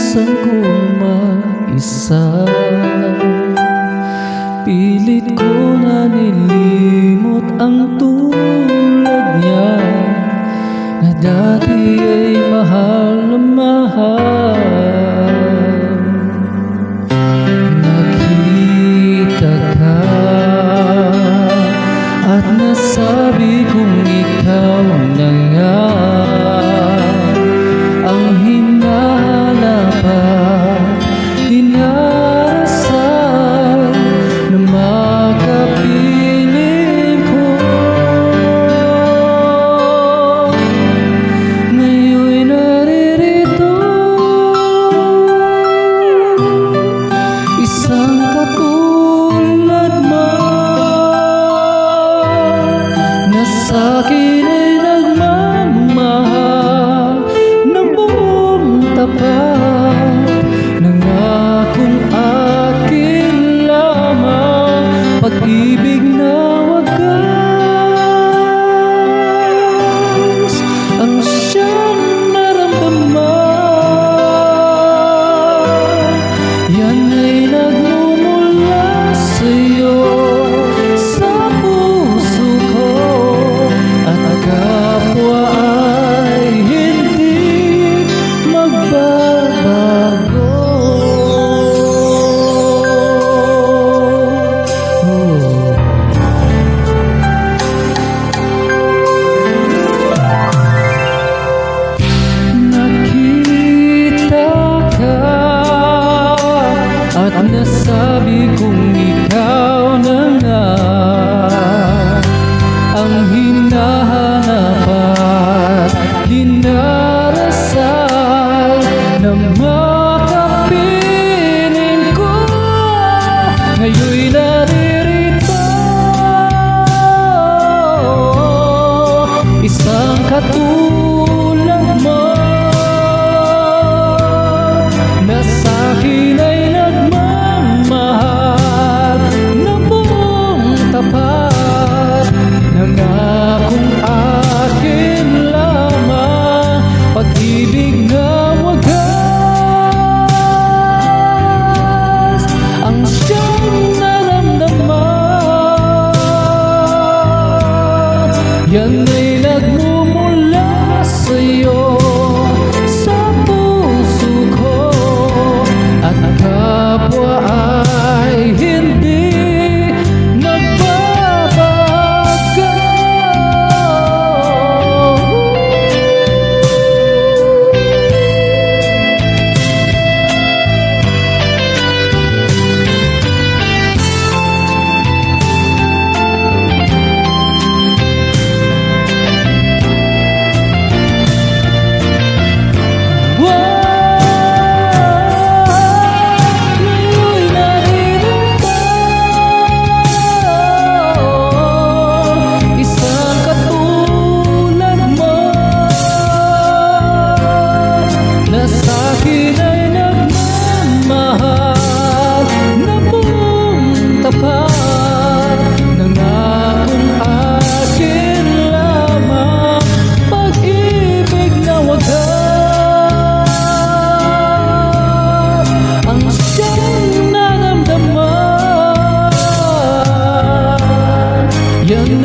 naranasan kong mag-isa. Pilit ko na nilimot ang tulad niya, na dati ay mahal na mahal. Nakita ka at nasabi kong ikaw na nga ang hinahanap at dinarasal na makapiling ko. Ngayon'y naririto, isang katulad mo na sa'kin ay nagmamahal ng buong tapat. Nangakong akin lamang, pag-ibig na wagas ang siyang naramdaman. Yan ay nagmumula sa'yo, sa puso ko, at kapwa ay hindi magbabago. Nakita ka at nasabi kong ikaw na nga ang hinahanap at dinarasal na makapiling ko. Ngayon'y naririto, isang katulad mo na sa'kin ay nagmamahal ng buong tapat. Nangakong akin lamang, pag-ibig na wagas ang siyang naramdaman. Yan ay nagmumula sa'yo, sa puso ko, at kapwa ay hindi nagbabago. Nangakong akin lamang, pag-ibig na wagas ang siyang naramdaman. Yan